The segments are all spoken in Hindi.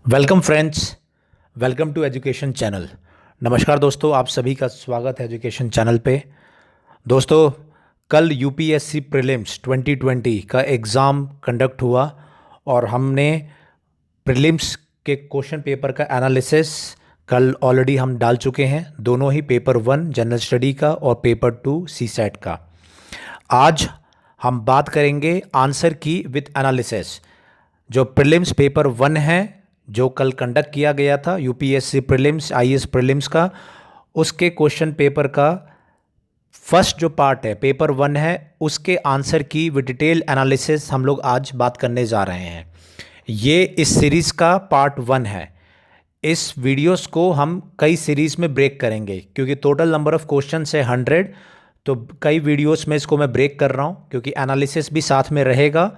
Welcome friends, welcome to education channel. नमस्कार दोस्तों, आप सभी का स्वागत है एजुकेशन चैनल पे। दोस्तों, कल यूपीएससी प्रीलिम्स 2020 का एग्ज़ाम कंडक्ट हुआ और हमने प्रीलिम्स के क्वेश्चन पेपर का एनालिसिस कल ऑलरेडी हम डाल चुके हैं, दोनों ही पेपर 1 जनरल स्टडी का और पेपर 2 सी सेट का। आज हम बात करेंगे आंसर की विद एनालिसिस। जो प्रीलिम्स पेपर 1 है, जो कल कंडक्ट किया गया था यूपीएससी प्रीलिम्स आईएएस प्रीलिम्स का, उसके क्वेश्चन पेपर का फर्स्ट जो पार्ट है पेपर 1 है, उसके आंसर की विद डिटेल एनालिसिस हम लोग आज बात करने जा रहे हैं। ये इस सीरीज़ का पार्ट 1 है। इस वीडियोस को हम कई सीरीज़ में ब्रेक करेंगे क्योंकि टोटल नंबर ऑफ़ क्वेश्चन है 100। तो कई वीडियोस में इसको मैं ब्रेक कर रहा हूँ क्योंकि एनालिसिस भी साथ में रहेगा।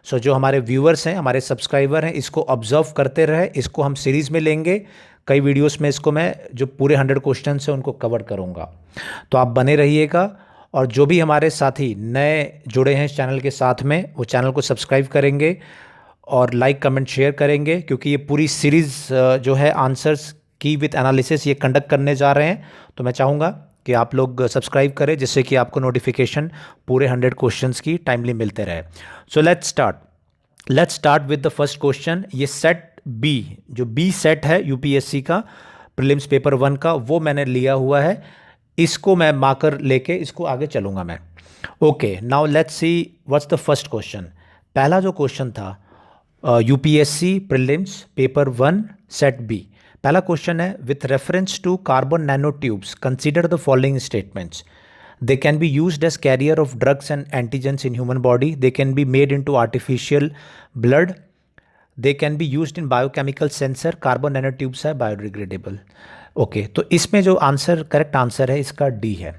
सो जो हमारे व्यूअर्स हैं, हमारे सब्सक्राइबर हैं, इसको ऑब्जर्व करते रहे। इसको हम सीरीज़ में लेंगे। कई वीडियोस में इसको मैं जो पूरे 100 क्वेश्चन हैं उनको कवर करूँगा। तो आप बने रहिएगा। और जो भी हमारे साथी नए जुड़े हैं इस चैनल के साथ में, वो चैनल को सब्सक्राइब करेंगे और लाइक कमेंट शेयर करेंगे क्योंकि ये पूरी सीरीज़ जो है आंसर्स की विद एनालिसिस ये कंडक्ट करने जा रहे हैं। तो मैं चाहूँगा कि आप लोग सब्सक्राइब करें जिससे कि आपको नोटिफिकेशन पूरे 100 क्वेश्चंस की टाइमली मिलते रहे। So let's start with the first question. ये सेट बी, जो बी सेट है यूपीएससी का प्रीलिम्स पेपर 1 का, वो मैंने लिया हुआ है। इसको मैं मार्कर लेके इसको आगे चलूँगा मैं। Okay, now let's see what's the first question. पहला जो क्वेश्चन था UPSC prelims paper 1 set B, पहला क्वेश्चन है with reference to carbon nano tubes consider the following statements. They can be used as carrier of drugs and antigens in human body. They can be made into artificial blood. They can be used in biochemical sensor. Carbon nano tubes है बायोडिग्रेडेबल। ओके, तो इसमें जो आंसर करेक्ट आंसर है इसका डी है।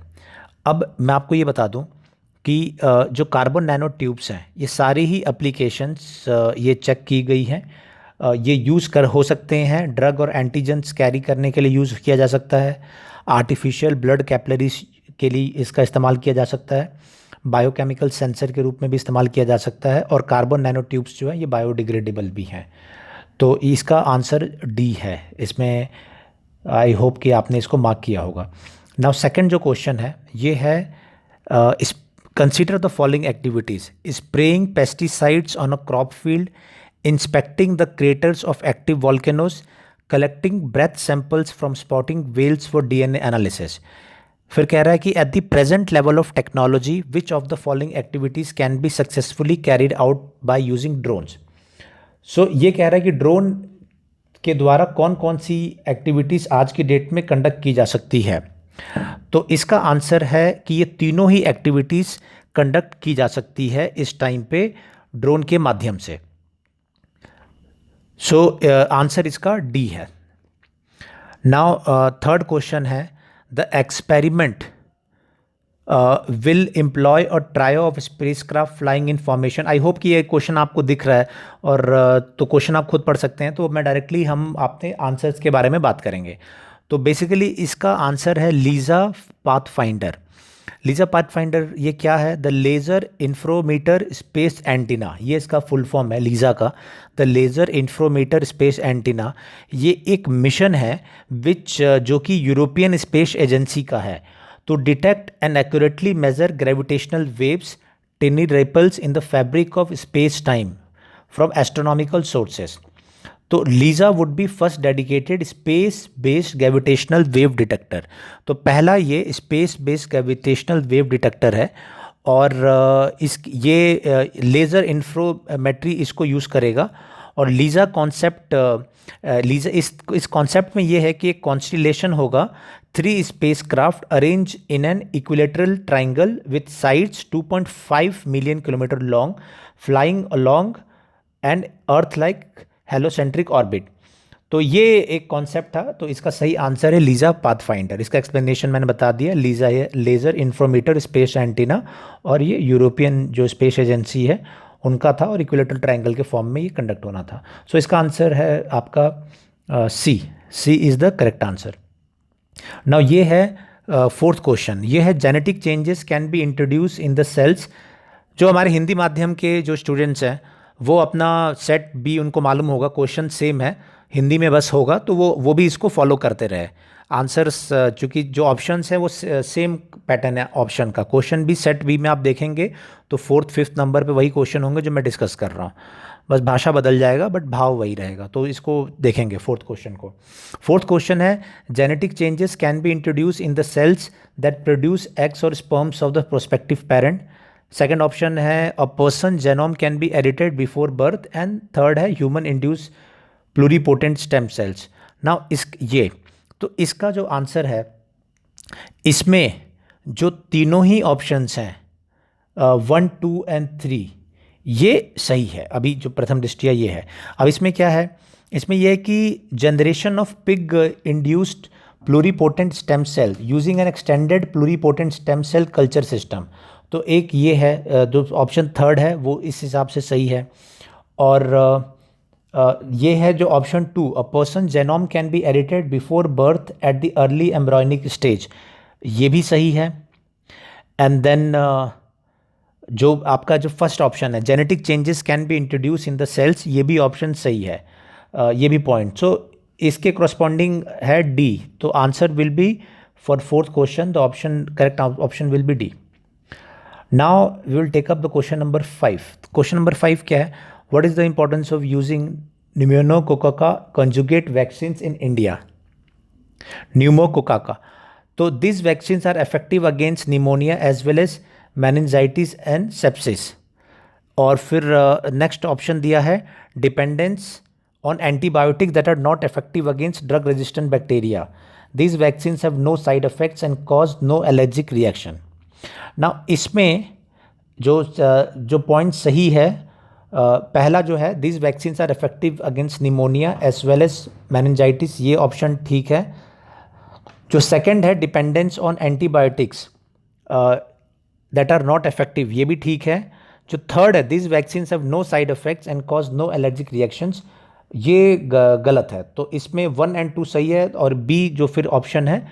अब मैं आपको ये बता दूं कि जो कार्बन नैनो ट्यूब्स हैं ये सारी ही एप्लीकेशंस ये चेक की गई हैं। ये यूज़ कर हो सकते हैं, ड्रग और एंटीजेंस कैरी करने के लिए यूज़ किया जा सकता है। आर्टिफिशियल ब्लड कैपिलरीज के लिए इसका इस्तेमाल किया जा सकता है। बायोकेमिकल सेंसर के रूप में भी इस्तेमाल किया जा सकता है। और कार्बन नैनो ट्यूब्स जो है ये बायोडिग्रेडेबल भी हैं। तो इसका आंसर डी है इसमें। आई होप कि आपने इसको मार्क किया होगा। नाउ सेकंड जो क्वेश्चन है ये है इस consider the following activities: spraying pesticides on a crop field, inspecting the craters of active volcanoes, collecting breath samples from spotting whales for DNA analysis. फिर कह रहा है कि at the present level of technology which of the following activities can be successfully carried out by using drones. So ये कह रहा है कि ड्रोन के द्वारा कौन कौन सी एक्टिविटीज़ आज की डेट में कंडक्ट की जा सकती है। तो इसका आंसर है कि ये तीनों ही एक्टिविटीज़ कंडक्ट की जा सकती है इस टाइम पे ड्रोन के माध्यम से। सो आंसर इसका डी है। नाउ थर्ड क्वेश्चन है द एक्सपेरिमेंट विल एम्प्लॉय और trio of spacecraft flying in formation. I hope कि ये क्वेश्चन आपको दिख रहा है और तो क्वेश्चन आप खुद पढ़ सकते हैं। तो मैं डायरेक्टली हम अपने आंसर्स के बारे में बात करेंगे। तो बेसिकली इसका आंसर है लीज़ा पाथफाइंडर। लीज़ा पाथफाइंडर ये क्या है? द लेज़र इंफ्रोमीटर स्पेस एंटीना, ये इसका फुल फॉर्म है लीज़ा का। द लेज़र इंफ्रोमीटर स्पेस एंटीना ये एक मिशन है विच जो कि यूरोपियन स्पेस एजेंसी का है to detect and accurately measure gravitational waves, tiny ripples in the fabric of space-time from astronomical sources. तो LISA would be first dedicated space based gravitational wave detector. तो पहला ये space based gravitational wave detector है और इस ये लेज़र इंफ्रोमेट्री इसको यूज़ करेगा। और लीज़ा कॉन्सेप्ट लीज़ा इस कॉन्सेप्ट में ये है कि एक कॉन्स्टिलेशन होगा, 3 spacecraft arrange in an equilateral triangle with sides 2.5 million kilometre long, flying along and earth like heliocentric orbit. तो ये एक कॉन्सेप्ट था। तो इसका सही आंसर है लीज़ा पाथफाइंडर। इसका एक्सप्लेनेशन मैंने बता दिया। लीज़ा है लेज़र इंफ्रोमीटर स्पेस एंटीना और ये यूरोपियन जो स्पेस एजेंसी है उनका था और इक्विलेटरल ट्रायंगल के फॉर्म में ये कंडक्ट होना था। सो इसका आंसर है आपका C. C is the correct answer. Now ये है फोर्थ क्वेश्चन। ये है genetic changes can be introduce in the cells. जो हमारे हिंदी माध्यम के जो स्टूडेंट्स हैं वो अपना सेट बी उनको मालूम होगा, क्वेश्चन सेम है, हिंदी में बस होगा, तो वो भी इसको फॉलो करते रहे। आंसर्स चूँकि जो ऑप्शंस हैं वो सेम पैटर्न है ऑप्शन का, क्वेश्चन भी सेट बी में आप देखेंगे तो फोर्थ फिफ्थ नंबर पे वही क्वेश्चन होंगे जो मैं डिस्कस कर रहा हूँ, बस भाषा बदल जाएगा बट भाव वही रहेगा। तो इसको देखेंगे फोर्थ क्वेश्चन को। फोर्थ क्वेश्चन है genetic changes can be introduce in the cells that produce eggs और sperms of the prospective parent. Second option है a person genome can be edited before birth, and third है human induce pluripotent stem cells. Now ये तो इसका जो आंसर है, इसमें जो तीनों ही ऑप्शंस हैं 1 2 एंड 3 ये सही है। अभी जो प्रथम दृष्टिया ये है। अब इसमें क्या है, इसमें यह है कि generation of pig induced pluripotent stem cell using an extended pluripotent stem cell culture system. तो एक ये है, जो ऑप्शन थर्ड है वो इस हिसाब से सही है। और ये है जो option 2, a person genome can be edited before birth at the early embryonic stage, ये भी सही है। एंड देन जो आपका जो फर्स्ट ऑप्शन है genetic changes can be introduce in the cells, ये भी ऑप्शन सही है, ये भी पॉइंट। सो इसके करस्पॉन्डिंग है डी, तो answer will be for fourth question the option correct option will be D. Now we will take up the question number 5। Question number 5 क्या है, what is the importance of using pneumococcal conjugate vaccines in India. Pneumococcal, तो this vaccines are effective against pneumonia as well as meningitis and sepsis. और फिर नेक्स्ट ऑप्शन दिया है dependence on antibiotic that are not effective against drug resistant bacteria. These vaccines have no side effects and cause no allergic reaction. Now इसमें जो पॉइंट सही है, पहला जो है these vaccines are effective against pneumonia as well as meningitis, ये ऑप्शन ठीक है। जो सेकंड है dependence on antibiotics that are not effective, ये भी ठीक है। जो थर्ड है this vaccine have no side effects and cause no allergic reactions, ये गलत है। तो इसमें 1 और 2 सही है और बी जो फिर ऑप्शन है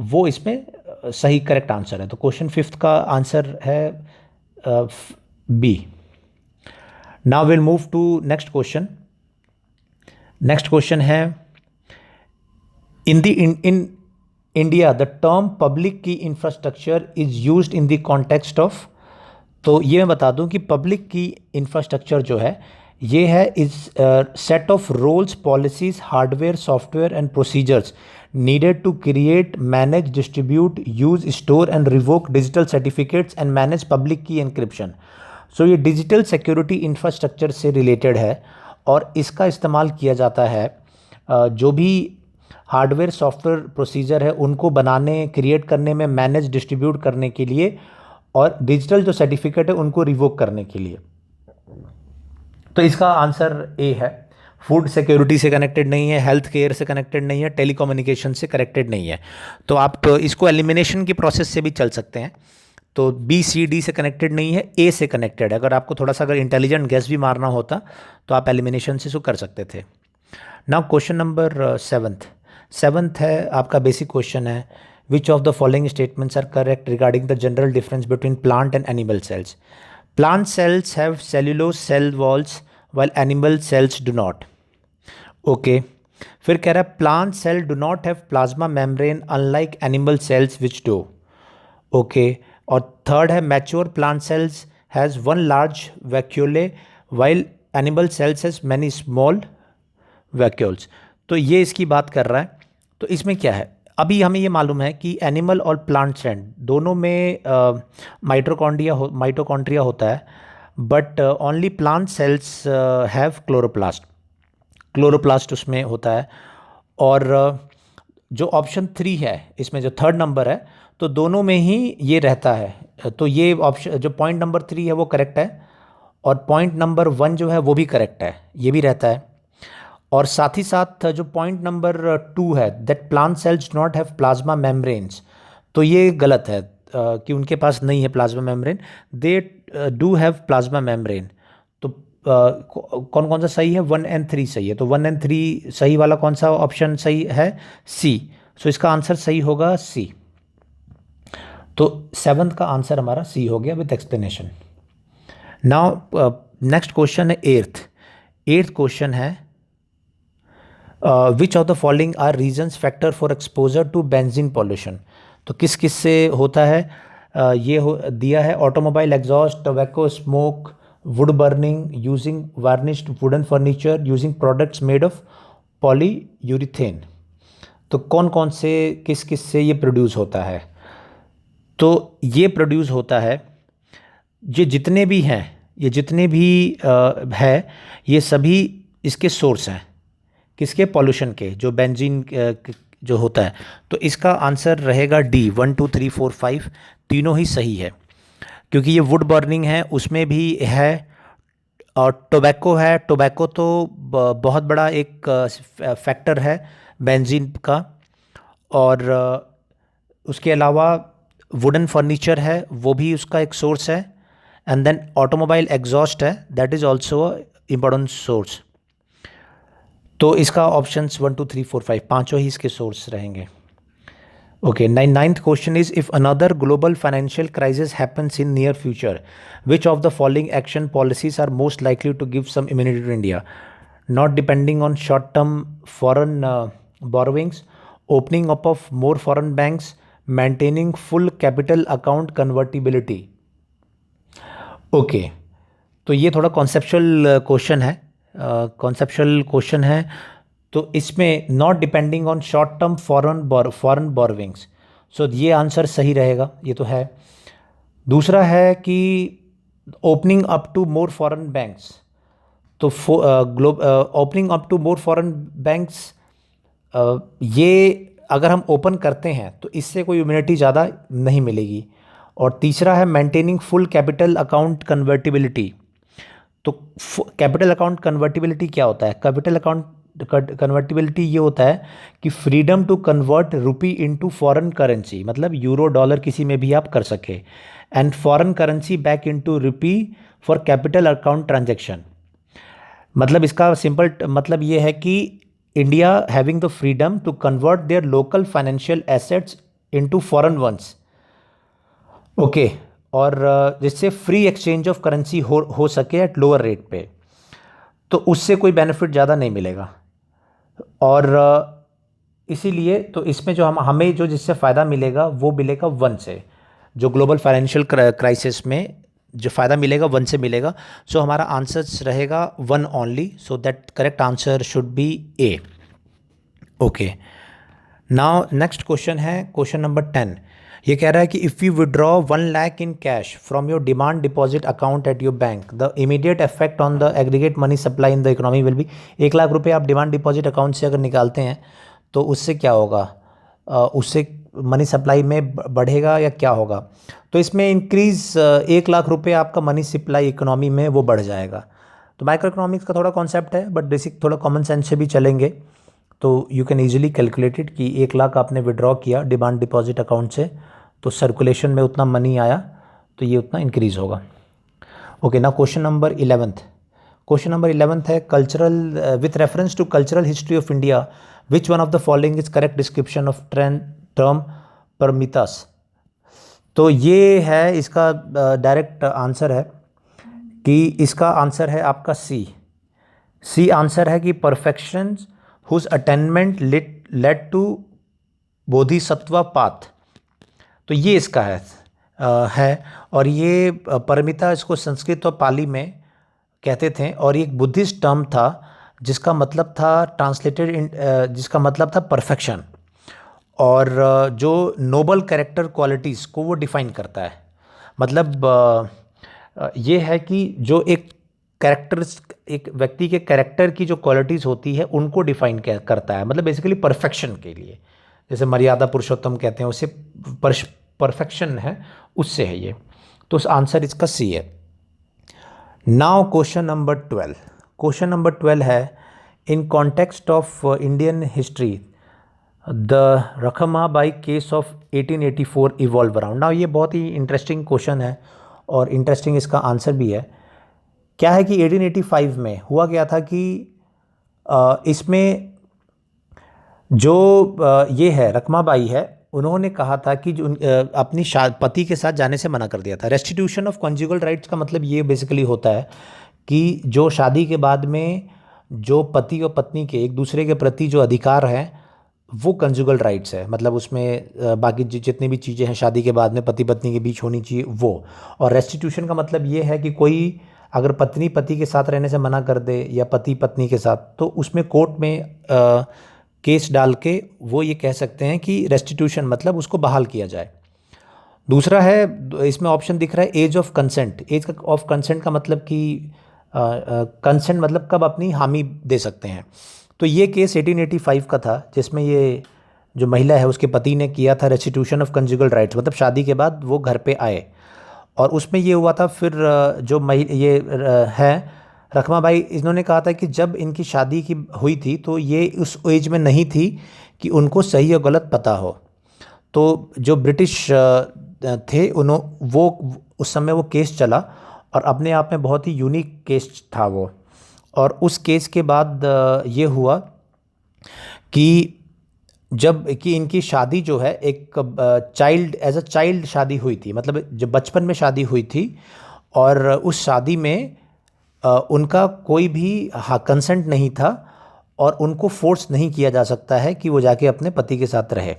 वो इसमें सही करेक्ट आंसर है। तो क्वेश्चन 5 का आंसर है B. Now will move to next question. Next question है in India the term public key infrastructure is used in the context of. तो ये मैं बता दूं कि पब्लिक की इंफ्रास्ट्रक्चर जो है ये है is set of roles, policies, hardware, software and procedures needed to create, manage, distribute, use, store and revoke digital certificates and manage public key encryption. So ये डिजिटल सिक्योरिटी इंफ्रास्ट्रक्चर से रिलेटेड है और इसका इस्तेमाल किया जाता है जो भी हार्डवेयर, सॉफ्टवेयर, प्रोसीजर है उनको बनाने, क्रिएट करने में, मैनेज, डिस्ट्रीब्यूट करने के लिए और डिजिटल जो सर्टिफिकेट है उनको रिवोक करने के लिए। तो इसका आंसर ए है। फूड सिक्योरिटी से कनेक्टेड नहीं है, हेल्थ केयर से कनेक्टेड नहीं है, टेलीकम्युनिकेशन से कनेक्टेड नहीं है। तो आप इसको एलिमिनेशन की प्रोसेस से भी चल सकते हैं। तो बी सी डी से कनेक्टेड नहीं है, ए से कनेक्टेड है। अगर आपको थोड़ा सा अगर इंटेलिजेंट गेस भी मारना होता तो आप एलिमिनेशन से इसको कर सकते थे। नाउ क्वेश्चन नंबर 7th है आपका बेसिक क्वेश्चन है, which of the following statements are correct regarding the general difference between plant and animal cells. Plant cells have cellulose cell walls while animal cells do not. Okay. फिर कह रहा है plant cell do not have plasma membrane unlike animal cells which do. Okay. और थर्ड है mature plant cells has one large vacuole while animal cells has many small vacuoles. तो ये इसकी बात कर रहा है। तो इसमें क्या है, अभी हमें ये मालूम है कि एनिमल और प्लांट सेल दोनों में माइटोकॉन्ड्रिया होता है, but only plant cells have chloroplast उसमें होता है। और जो ऑप्शन 3 है इसमें जो थर्ड नंबर है तो दोनों में ही ये रहता है। तो ये ऑप्शन जो पॉइंट नंबर 3 है वो करेक्ट है और पॉइंट नंबर 1 जो है वो भी करेक्ट है, ये भी रहता है। और साथ ही साथ जो पॉइंट नंबर 2 है that plant cells do not have plasma membranes, तो ये गलत है कि उनके पास नहीं है plasma membrane, they do have plasma membrane. तो कौन कौन सा सही है, 1 और 3 सही है। तो 1 और 3 सही वाला कौन सा ऑप्शन सही है, सी। सो इसका आंसर सही होगा सी। तो 7th का आंसर हमारा सी हो गया with explanation. Now next question है एट्थ क्वेश्चन है, which of the following are reasons factor for exposure to benzene pollution. तो किस किस से होता है, दिया है automobile exhaust, tobacco smoke, wood burning, using varnished wooden furniture, using products made of polyurethane. तो कौन कौन से किस किस से ये प्रोड्यूस होता है? तो ये प्रोड्यूस होता है, ये जितने भी हैं, ये जितने भी है, ये सभी इसके सोर्स हैं। किसके? पॉल्यूशन के, जो बेंजीन जो होता है। तो इसका आंसर रहेगा डी, 1 2 3 4 5 तीनों ही सही है, क्योंकि ये वुड बर्निंग है, उसमें भी है, और टोबैको है। टोबैको तो बहुत बड़ा एक फैक्टर है बेंजीन का। और उसके अलावा वुडन फर्नीचर है, वो भी उसका एक सोर्स है। एंड देन ऑटोमोबाइल एग्जॉस्ट है, that is also important source. तो इसका ऑप्शंस 1 2 3 4 5 पाँचों ही इसके सोर्स रहेंगे। Okay, ninth question is, if another global financial crisis happens in near future, which of the following action policies are most likely to give some immunity to India? Not depending on short term foreign borrowings, opening up of more foreign banks, maintaining full capital account convertibility. Okay, तो ये थोड़ा कॉन्सेप्चुअल क्वेश्चन है, तो इसमें not depending on short term foreign borrowings, so ये आंसर सही रहेगा, ये तो है। दूसरा है कि opening up to more foreign banks, तो opening up to more foreign banks, ये अगर हम ओपन करते हैं तो इससे कोई इम्यूनिटी ज़्यादा नहीं मिलेगी। और तीसरा है maintaining full capital account convertibility. तो कैपिटल अकाउंट कन्वर्टिबिलिटी क्या होता है? कैपिटल अकाउंट कन्वर्टिबिलिटी ये होता है कि freedom to convert rupee into foreign currency, मतलब यूरो डॉलर किसी में भी आप कर सके, and foreign currency back into rupee for capital account transaction. मतलब इसका सिंपल मतलब ये है कि India having the freedom to convert their local financial assets into foreign ones. Okay, और जिससे फ्री एक्सचेंज ऑफ करेंसी हो सके एट लोअर रेट पे, तो उससे कोई बेनिफिट ज़्यादा नहीं मिलेगा। और इसीलिए तो इसमें जो हमें जो जिससे फ़ायदा मिलेगा वो मिलेगा वन से, जो ग्लोबल फाइनेंशियल क्राइसिस में जो फ़ायदा मिलेगा वन से मिलेगा। सो हमारा आंसर रहेगा one only, so that correct answer should be A. Okay, now next question है क्वेश्चन नंबर 10। ये कह रहा है कि if you withdraw 1 lakh in cash from your demand deposit account at your bank, the immediate effect on the aggregate money supply in the economy will be. 1 lakh रुपए आप डिमांड डिपॉजिट अकाउंट से अगर निकालते हैं तो उससे क्या होगा? उससे मनी सप्लाई में बढ़ेगा या क्या होगा? तो इसमें इंक्रीज़ 1 लाख रुपए आपका मनी सप्लाई इकोनॉमी में वो बढ़ जाएगा। तो माइक्रो इकोनॉमिक्स का थोड़ा कॉन्सेप्ट है, बट बेसिक थोड़ा कॉमन सेंस से भी चलेंगे तो यू कैन ईजिली कैलकुलेटेड कि 1 लाख आपने विड्रॉ किया डिमांड डिपॉजिट अकाउंट से, तो सर्कुलेशन में उतना मनी आया तो ये उतना इंक्रीज़ होगा। ओके, ना question number 11th। Question number 11th है, cultural with reference to cultural history of India which one of the following is correct description of term paramitas. तो ये है इसका डायरेक्ट आंसर है कि इसका आंसर है आपका सी आंसर है कि perfection whose attainment led to Bodhisattva path. तो ये इसका है और ये परमिता इसको संस्कृत और पाली में कहते थे, और ये एक बुद्धिस्ट टर्म था जिसका मतलब था जिसका मतलब था परफेक्शन, और जो नोबल कैरेक्टर क्वालिटीज़ को वो डिफ़ाइन करता है। मतलब ये है कि जो एक व्यक्ति के कैरेक्टर की जो क्वालिटीज़ होती है उनको डिफ़ाइन करता है, मतलब बेसिकली परफेक्शन के लिए, जैसे मर्यादा पुरुषोत्तम कहते हैं, उससे परफेक्शन है, उससे है ये। तो उस आंसर इसका सी है। Now question number 12। Question number 12 है, in context of Indian history the Rakhmabai case of 1884 evolve around. Now ये बहुत ही इंटरेस्टिंग क्वेश्चन है और इंटरेस्टिंग इसका आंसर भी है। क्या है कि 1885 में हुआ क्या था कि इसमें जो ये है रखमाबाई है, उन्होंने कहा था कि जो अपनी पति के साथ जाने से मना कर दिया था। रेस्टिट्यूशन ऑफ कॉन्जुगल राइट्स का मतलब ये बेसिकली होता है कि जो शादी के बाद में जो पति और पत्नी के एक दूसरे के प्रति जो अधिकार हैं वो कंजुगल राइट्स है, मतलब उसमें बाकी जितनी भी चीज़ें हैं शादी के बाद में पति पत्नी के बीच होनी चाहिए वो। और रेस्टिट्यूशन का मतलब ये है कि कोई अगर पत्नी पति के साथ रहने से मना कर दे या पति पत्नी के साथ, तो उसमें कोर्ट में केस डाल के वो ये कह सकते हैं कि रेस्टिट्यूशन मतलब उसको बहाल किया जाए। दूसरा है, इसमें ऑप्शन दिख रहा है age of consent. Age of consent का मतलब कि कंसेंट मतलब कब अपनी हामी दे सकते हैं। तो ये केस 1885 का था, जिसमें ये जो महिला है उसके पति ने किया था रेस्टिट्यूशन ऑफ कंजुगल राइट्स, मतलब शादी के बाद वो घर पे आए। और उसमें ये हुआ था फिर जो है रखमाबाई, इन्होंने कहा था कि जब इनकी शादी की हुई थी तो ये उस एज में नहीं थी कि उनको सही और गलत पता हो। तो जो ब्रिटिश थे वो उस समय वो केस चला और अपने आप में बहुत ही यूनिक केस था वो। और उस केस के बाद ये हुआ कि जब कि इनकी शादी जो है एक चाइल्ड एज अ चाइल्ड शादी हुई थी, मतलब जब बचपन में शादी हुई थी और उस शादी में उनका कोई भी कंसेंट नहीं था और उनको फोर्स नहीं किया जा सकता है कि वो जाके अपने पति के साथ रहे।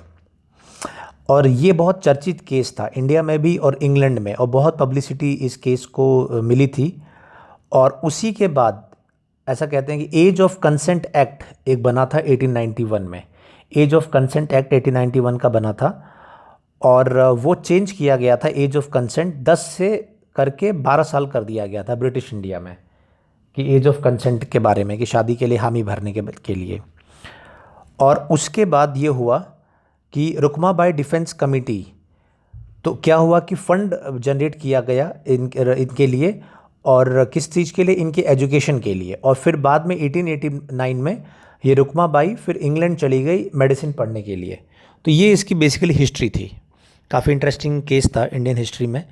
और ये बहुत चर्चित केस था इंडिया में भी और इंग्लैंड में, और बहुत पब्लिसिटी इस केस को मिली थी। और उसी के बाद ऐसा कहते हैं कि एज ऑफ कंसेंट एक्ट एक बना था 1891 में। एज ऑफ कंसेंट एक्ट 1891 का बना था और वो चेंज किया गया था। एज ऑफ कंसेंट 10 से करके 12 साल कर दिया गया था ब्रिटिश इंडिया में, कि एज ऑफ कंसेंट के बारे में कि शादी के लिए हामी भरने के लिए। और उसके बाद ये हुआ कि रुकमाबाई डिफेंस कमेटी, तो क्या हुआ कि फंड जनरेट किया गया इनके लिए, और किस चीज़ के लिए, इनके एजुकेशन के लिए। और फिर बाद में 1889 में ये रुकमाबाई फिर इंग्लैंड चली गई मेडिसिन पढ़ने के लिए। तो ये इसकी बेसिकली हिस्ट्री थी। काफ़ी इंटरेस्टिंग केस था इंडियन हिस्ट्री में।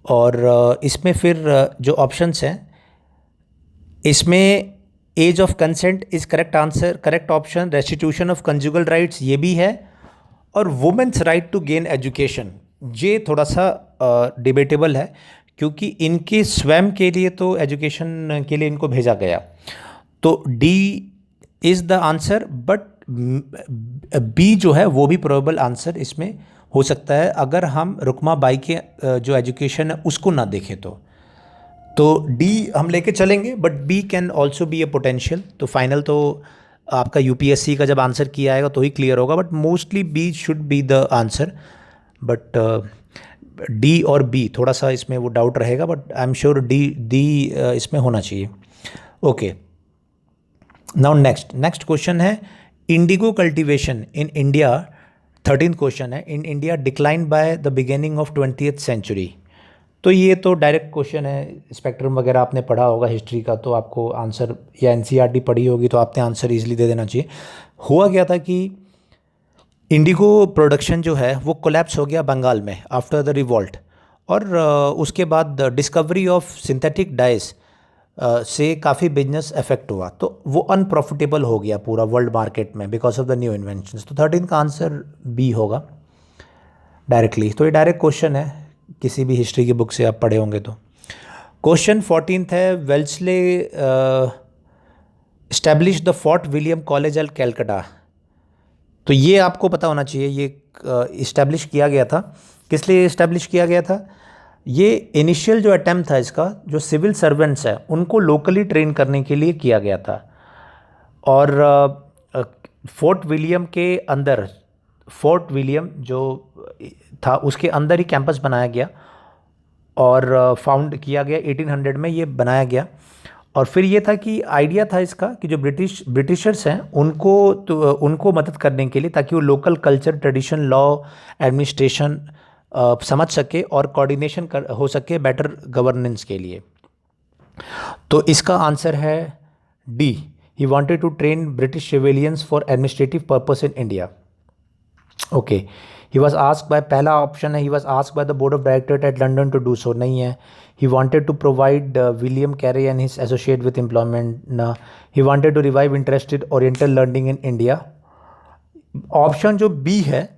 और इसमें फिर जो ऑप्शंस हैं, इसमें age of consent is correct answer, correct option. Restitution of conjugal rights ये भी है, और women's right to gain education ये थोड़ा सा डिबेटेबल है, क्योंकि इनके स्वयं के लिए तो एजुकेशन के लिए इनको भेजा गया। तो D is the answer, but B जो है वो भी प्रोबेबल आंसर इसमें हो सकता है अगर हम रुकमाबाई के जो एजुकेशन है उसको ना देखें तो डी हम लेके चलेंगे, but B can also be a potential. तो फाइनल तो आपका यूपीएससी का जब आंसर किया आएगा तो ही क्लियर होगा, but mostly B should be the answer. But D और बी थोड़ा सा इसमें वो डाउट रहेगा, but I am sure D इसमें होना चाहिए। ओके, नाउ नेक्स्ट क्वेश्चन है, indigo cultivation in India, 13th question है, in India decline by the beginning of 20th century. तो ये तो डायरेक्ट क्वेश्चन है, स्पेक्ट्रम वगैरह आपने पढ़ा होगा हिस्ट्री का, तो आपको आंसर, या एनसीईआरटी पढ़ी होगी तो आपने आंसर इजीली दे देना चाहिए। हुआ क्या था कि इंडिगो प्रोडक्शन जो है वो कोलैप्स हो गया बंगाल में आफ्टर द रिवॉल्ट, और उसके बाद डिस्कवरी ऑफ सिंथेटिक डाइस से काफ़ी बिजनेस अफेक्ट हुआ, तो वो अनप्रॉफिटेबल हो गया पूरा वर्ल्ड मार्केट में because of the new inventions. तो 13 का आंसर बी होगा डायरेक्टली। तो ये डायरेक्ट क्वेश्चन है, किसी भी हिस्ट्री की बुक से आप पढ़े होंगे तो। क्वेश्चन 14th है, Wellesley establish the fort William college eight Calcutta. तो ये आपको पता होना चाहिए, ये इस्टेब्लिश किया गया था। किस लिए इस्टेब्लिश किया गया था? ये इनिशियल जो अटैम्प्ट था इसका, जो सिविल सर्वेंट्स हैं उनको लोकली ट्रेन करने के लिए किया गया था। और फोर्ट विलियम के अंदर, फोर्ट विलियम जो था उसके अंदर ही कैंपस बनाया गया और फाउंड किया गया 1800 में, ये बनाया गया। और फिर ये था कि आइडिया था इसका कि जो ब्रिटिशर्स हैं उनको मदद करने के लिए, ताकि वो local culture, tradition, law, administration समझ सके और कोऑर्डिनेशन हो सके बेटर गवर्नेंस के लिए। तो इसका आंसर है D, he wanted to train British civilians for administrative purpose in India. Okay, he was ask by, पहला ऑप्शन है, he was ask by the board of director at London to do so, नहीं है। He wanted to provide William Carey and his associate with employment, ना। He wanted to revive interested oriental learning in India. Option जो बी है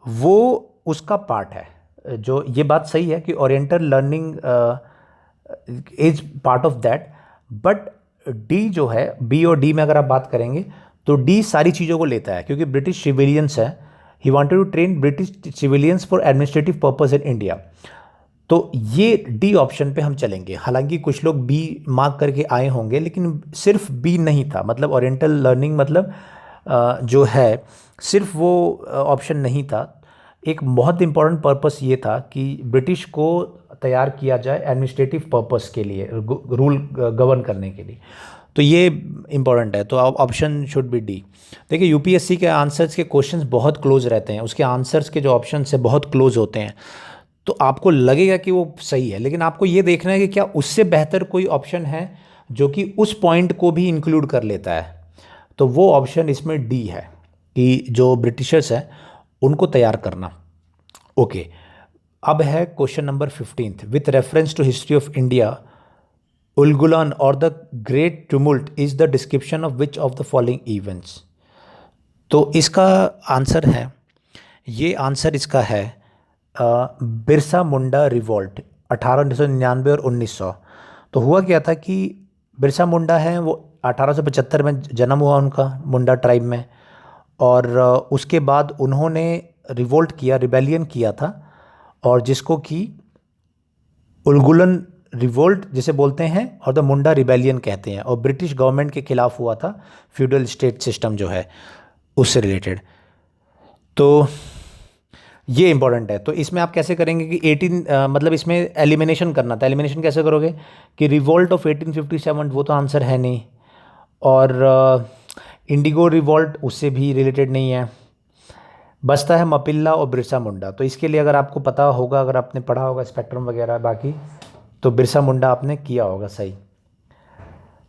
वो उसका पार्ट है, जो ये बात सही है कि oriental learning is part of that, but D जो है, बी और डी में अगर आप बात करेंगे तो डी सारी चीज़ों को लेता है, क्योंकि ब्रिटिश सिविलियंस है, he wanted to train British civilians for administrative purpose in India. तो ये डी ऑप्शन पे हम चलेंगे। हालांकि कुछ लोग बी मार्क करके आए होंगे, लेकिन सिर्फ बी नहीं था, मतलब ओरिएंटल लर्निंग मतलब जो है सिर्फ वो ऑप्शन नहीं था। एक बहुत इंपॉर्टेंट पर्पस ये था कि ब्रिटिश को तैयार किया जाए एडमिनिस्ट्रेटिव पर्पस के लिए, रूल गवर्न करने के लिए। तो ये इंपॉर्टेंट है, तो ऑप्शन शुड बी डी। देखिए यूपीएससी के आंसर्स के क्वेश्चंस बहुत क्लोज रहते हैं, उसके आंसर्स के जो ऑप्शंस है बहुत क्लोज होते हैं, तो आपको लगेगा कि वो सही है, लेकिन आपको ये देखना है कि क्या उससे बेहतर कोई ऑप्शन है जो कि उस पॉइंट को भी इंक्लूड कर लेता है। तो वो ऑप्शन इसमें डी है कि जो ब्रिटिशर्स हैं उनको तैयार करना। ओके, अब है question number 15। With reference to history of India, Ulgulan और the great tumult is the description of which of the following events. तो इसका आंसर है, ये आंसर इसका है बिरसा मुंडा रिवॉल्ट 1899 और 1900। तो हुआ क्या था कि बिरसा मुंडा है वो 1875 में जन्म हुआ उनका, मुंडा ट्राइब में, और उसके बाद उन्होंने रिवोल्ट किया, रिबेलियन किया था, और जिसको कि उलगुलन रिवोल्ट जिसे बोलते हैं और द मुंडा रिबेलियन कहते हैं, और ब्रिटिश गवर्नमेंट के खिलाफ हुआ था, फ्यूडल स्टेट सिस्टम जो है उससे रिलेटेड। तो ये इंपॉर्टेंट है। तो इसमें आप कैसे करेंगे कि 18 मतलब इसमें एलिमिनेशन करना था। एलिमिनेशन कैसे करोगे कि रिवोल्ट ऑफ 1857 वो तो आंसर है नहीं, और इंडिगो रिवोल्ट उससे भी रिलेटेड नहीं है, बचता है मपिल्ला और बिरसा मुंडा। तो इसके लिए अगर आपको पता होगा, अगर आपने पढ़ा होगा स्पेक्ट्रम वगैरह बाकी, तो बिरसा मुंडा आपने किया होगा सही।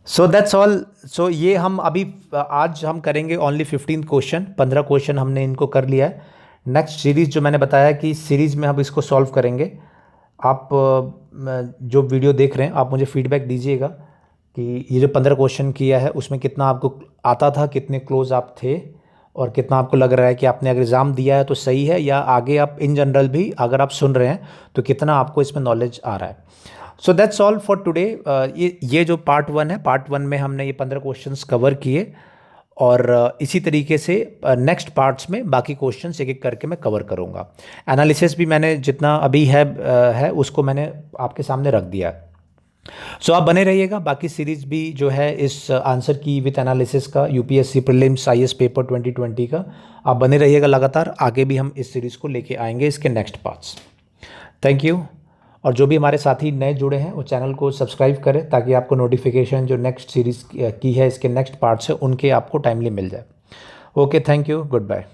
So that's all. सो ये हम अभी आज हम करेंगे ओनली 15 क्वेश्चन, 15 क्वेश्चन हमने इनको कर लिया है। नेक्स्ट सीरीज़ जो मैंने बताया कि सीरीज़ में हम इसको सॉल्व करेंगे। आप जो वीडियो देख रहे हैं आप मुझे फीडबैक दीजिएगा कि ये जो 15 क्वेश्चन किया है उसमें कितना आपको आता था, कितने क्लोज आप थे, और कितना आपको लग रहा है कि आपने अगर एग्ज़ाम दिया है तो सही है, या आगे आप इन जनरल भी अगर आप सुन रहे हैं तो कितना आपको इसमें नॉलेज आ रहा है। So that's all for today. ये जो पार्ट 1 है, पार्ट 1 में हमने ये 15 क्वेश्चंस कवर किए, और इसी तरीके से नेक्स्ट पार्ट्स में बाकी क्वेश्चंस एक एक करके मैं कवर करूँगा। एनालिसिस भी मैंने जितना अभी है उसको मैंने आपके सामने रख दिया। सो आप बने रहिएगा, बाकी सीरीज़ भी जो है इस आंसर की विथ एनालिसिस का, यूपीएससी प्रीलिम्स आईएएस पेपर 2020 का, आप बने रहिएगा लगातार। आगे भी हम इस सीरीज़ को लेके आएंगे, इसके नेक्स्ट पार्ट्स। Thank you. और जो भी हमारे साथी नए जुड़े हैं वो चैनल को सब्सक्राइब करें, ताकि आपको नोटिफिकेशन जो नेक्स्ट सीरीज़ की है इसके नेक्स्ट पार्ट्स है उनके आपको टाइमली मिल जाए। Okay, thank you, good bye.